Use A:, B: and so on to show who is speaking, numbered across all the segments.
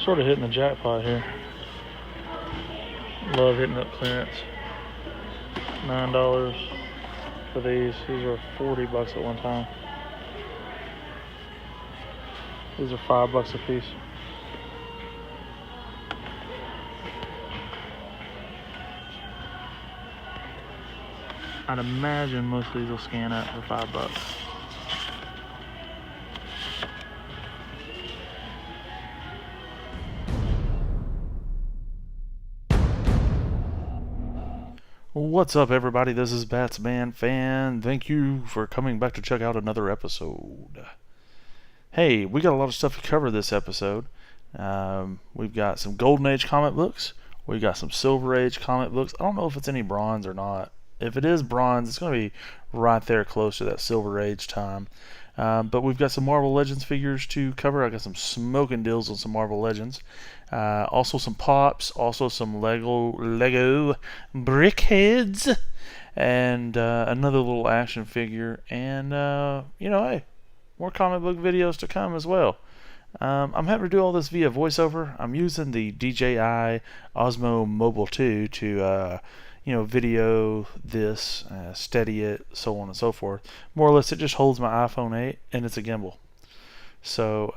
A: Sort of hitting the jackpot here. Love hitting up clearance. $9 for these. These were $40 at one time. These are $5 a piece. I'd imagine most of these will scan out for $5. What's up, everybody? This is Batsman Fan. Thank you for coming back to check out another episode. Hey, we got a lot of stuff to cover this episode. We've got some Golden Age comic books. We've got some Silver Age comic books. I don't know if it's any bronze or not. If it is bronze, it's going to be right there close to that Silver Age time. But we've got some Marvel Legends figures to cover. I got some smoking deals on some Marvel Legends. Also some Pops. Also some Lego Brickheads. And another little action figure. And, hey, more comic book videos to come as well. I'm having to do all this via voiceover. I'm using the DJI Osmo Mobile 2 to video this, steady it, so on and so forth. More or less, it just holds my iPhone 8 and it's a gimbal. So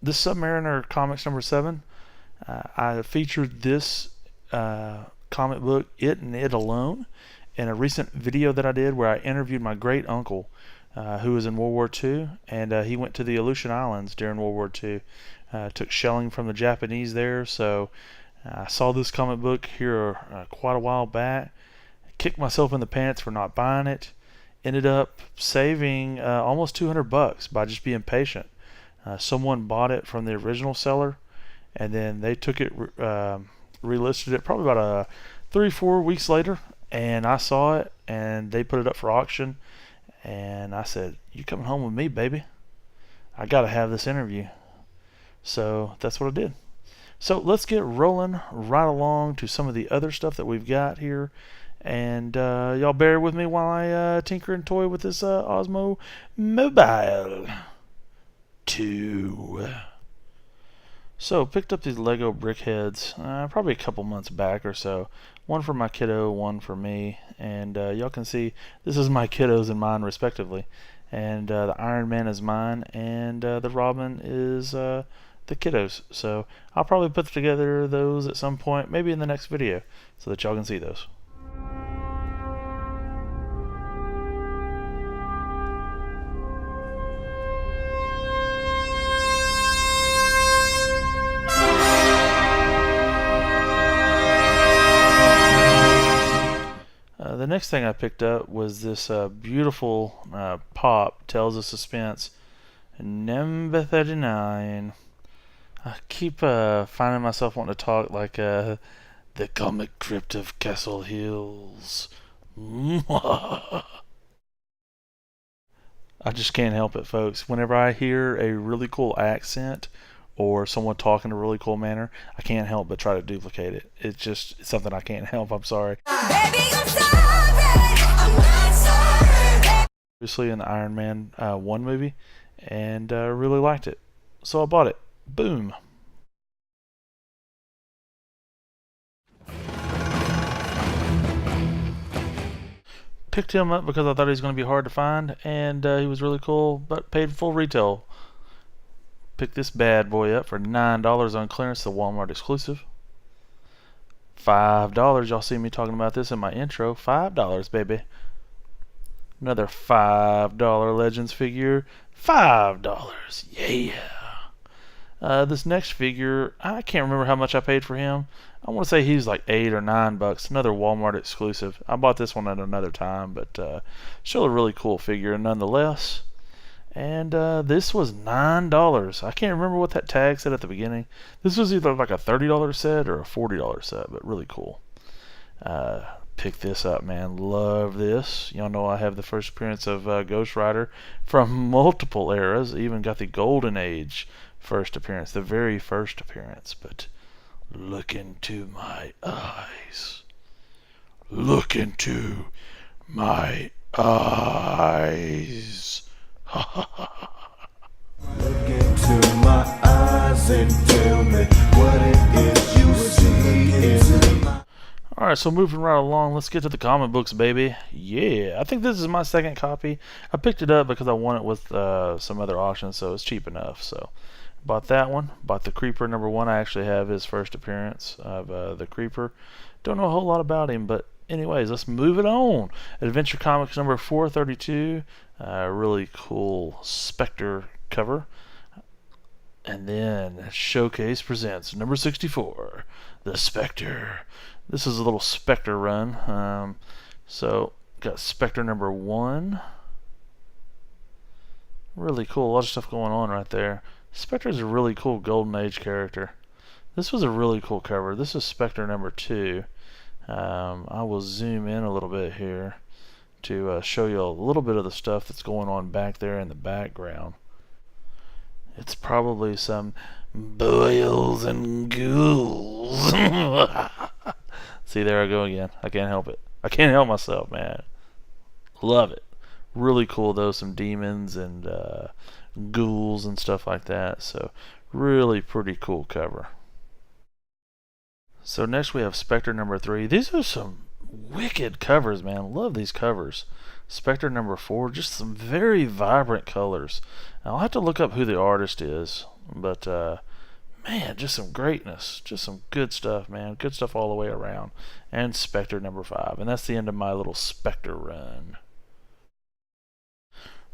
A: this Submariner Comics number 7, I featured this comic book, It and It Alone, in a recent video that I did where I interviewed my great uncle who was in World War II, and he went to the Aleutian Islands during World War II. Took shelling from the Japanese there, so I saw this comic book here quite a while back. Kicked myself in the pants for not buying it. Ended up saving almost $200 by just being patient. Someone bought it from the original seller, and then they took it, relisted it probably about 3-4 weeks later, and I saw it, and they put it up for auction, and I said, "You coming home with me, baby? I gotta have this interview." So that's what I did. So let's get rolling right along to some of the other stuff that we've got here. And y'all bear with me while I tinker and toy with this Osmo Mobile 2. So picked up these Lego Brickheads probably a couple months back or so. One for my kiddo, one for me. And y'all can see this is my kiddos and mine respectively. And the Iron Man is mine, and the Robin is the kiddos. So I'll probably put together those at some point, maybe in the next video, so that y'all can see those. The next thing I picked up was this beautiful pop, Tales of Suspense, number 39. I keep finding myself wanting to talk like the comic Crypt of Castle Hills. I just can't help it, folks. Whenever I hear a really cool accent or someone talking in a really cool manner, I can't help but try to duplicate it. It's something I can't help. I'm sorry. Baby, I'm sorry. I'm not sorry. Obviously in the Iron Man 1 movie, and really liked it. So I bought it. Boom. Picked him up because I thought he was going to be hard to find, and he was really cool, but paid full retail. Picked this bad boy up for $9 on clearance, the Walmart exclusive. $5. Y'all see me talking about this in my intro. $5, baby. Another $5 Legends figure. $5. Yeah. This next figure, I can't remember how much I paid for him. I want to say he's like $8 or $9. Another Walmart exclusive. I bought this one at another time, but still a really cool figure nonetheless. And this was $9. I can't remember what that tag said at the beginning. This was either like a $30 set or a $40 set, but really cool. Pick this up, man. Love this. Y'all know I have the first appearance of Ghost Rider from multiple eras. Even got the Golden Age first appearance, the very first appearance. But look into my eyes. Look into my eyes.
B: Look into my eyes and tell
A: Alright, so moving right along, let's get to the comic books, baby. Yeah, I think this is my second copy. I picked it up because I won it with some other auctions, so it's cheap enough. So, bought that one. Bought the Creeper #1. I actually have his first appearance of the Creeper. Don't know a whole lot about him, but anyways, let's move it on. Adventure Comics number 432. Really cool Spectre cover. And then Showcase presents number 64, the Spectre. This is a little Spectre run. So got Spectre #1. Really cool. A lot of stuff going on right there. Spectre is a really cool Golden Age character. This was a really cool cover. This is Spectre #2. I will zoom in a little bit here to show you a little bit of the stuff that's going on back there in the background. It's probably some boils and ghouls. See, there I go again. I can't help it. I can't help myself, man. Love it. Really cool, though. Some demons and ghouls and stuff like that. So, really pretty cool cover. So, next we have Spectre #3. These are some wicked covers, man. Love these covers. Spectre #4, just some very vibrant colors. I'll have to look up who the artist is, but man, just some greatness, just some good stuff, man. Good stuff all the way around. And Spectre #5, and that's the end of my little Spectre run.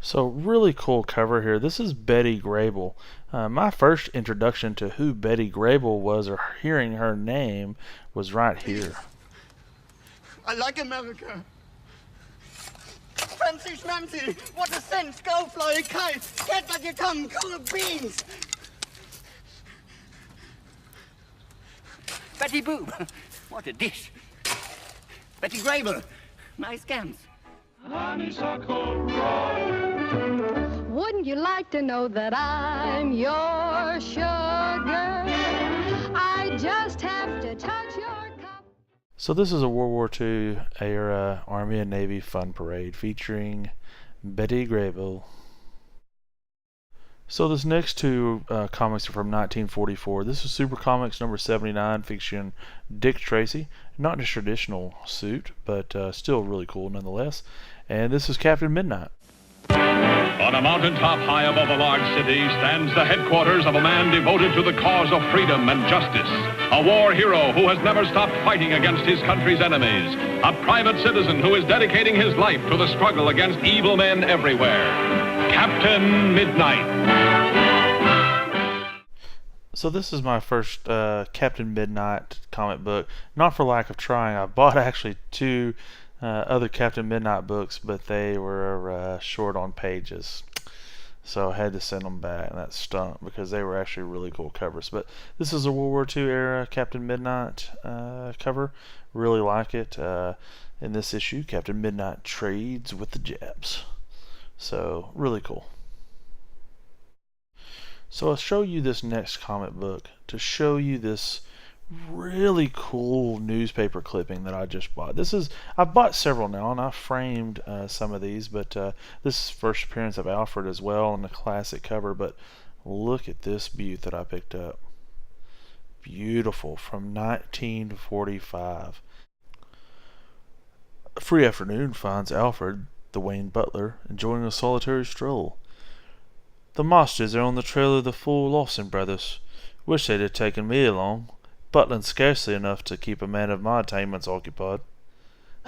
A: So really cool cover here. This is Betty Grable. My first introduction to who Betty Grable was, or hearing her name, was right here.
B: I like America. Fancy schmancy, what a sense, go fly a kite, get back your tongue, cool beans. Betty Boob, what a dish. Betty Grable, nice scams.
C: Honeysuckle Road. Wouldn't you like to know that I'm your sugar? I just have to touch your cup.
A: So this is a World War II era Army and Navy fun parade featuring Betty Grable. So this next two comics are from 1944. This is Super Comics #79, featuring Dick Tracy. Not a traditional suit, but still really cool nonetheless. And this is Captain Midnight.
D: On a mountaintop high above a large city stands the headquarters of a man devoted to the cause of freedom and justice. A war hero who has never stopped fighting against his country's enemies. A private citizen who is dedicating his life to the struggle against evil men everywhere. Captain Midnight.
A: So this is my first Captain Midnight comic book. Not for lack of trying. I bought actually two other Captain Midnight books, but they were short on pages, so I had to send them back, and that stunk because they were actually really cool covers. But this is a World War II era Captain Midnight cover. Really like it. In this issue, Captain Midnight trades with the Japs, so really cool. So I'll show you this next comic book to show you this really cool newspaper clipping that I just bought. I've bought several now, and I've framed some of these, but this is first appearance of Alfred as well in the classic cover. But look at this beaut that I picked up. Beautiful, from 1945. A free afternoon finds Alfred, the Wayne butler, enjoying a solitary stroll. The Mosters are on the trail of the four Lawson brothers. Wish they'd have taken me along. Butling scarcely enough to keep a man of my attainments occupied.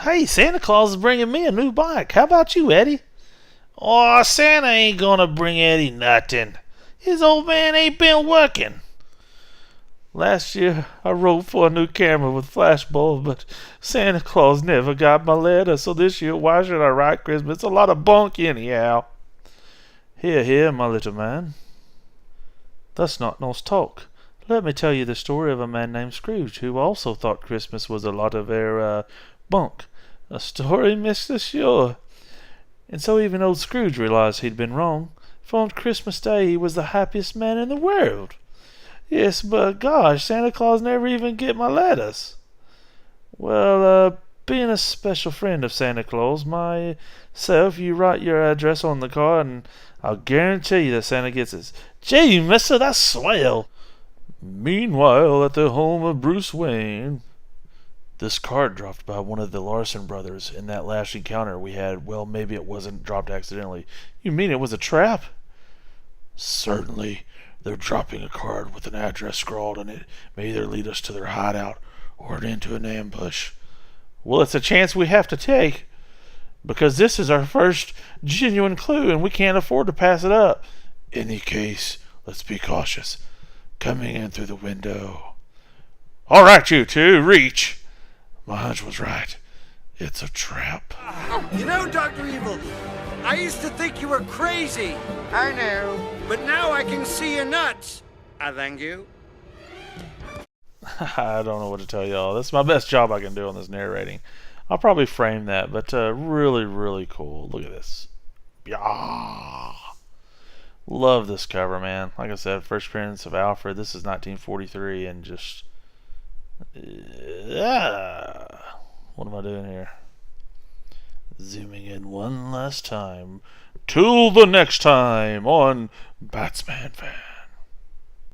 A: Hey, Santa Claus is bringing me a new bike. How about you, Eddie? Oh, Santa ain't gonna bring Eddie nothing. His old man ain't been working. Last year I wrote for a new camera with flashbulb, but Santa Claus never got my letter, so this year why should I write Christmas? It's a lot of bunk anyhow. Here, my little man. That's not nice talk. Let me tell you the story of a man named Scrooge, who also thought Christmas was a lot of bunk. A story, Mr. Sure. And so even old Scrooge realized he'd been wrong, for on Christmas Day he was the happiest man in the world. Yes, but gosh, Santa Claus never even get my letters. Well, being a special friend of Santa Claus, myself, you write your address on the card, and I'll guarantee you that Santa gets it. Gee, mister, that's swell. Meanwhile, at the home of Bruce Wayne. This card dropped by one of the Larson brothers in that last encounter we had. Well, maybe it wasn't dropped accidentally. You mean it was a trap? Certainly. They're dropping a card with an address scrawled on it. May either lead us to their hideout or into an ambush. Well, it's a chance we have to take, because this is our first genuine clue and we can't afford to pass it up. Any case, let's be cautious. Coming in through the window. All right, you two, reach. My hunch was right. It's a trap.
E: You know, Dr. Evil, I used to think you were crazy.
B: I know.
E: But now I can see your nuts. I thank you.
A: I don't know what to tell y'all. That's my best job I can do on this narrating. I'll probably frame that, but really, really cool. Look at this. Yeah. Love this cover, man. Like I said, first appearance of Alfred. This is 1943, and just... what am I doing here? Zooming in one last time. Till the next time on Batsman Fan.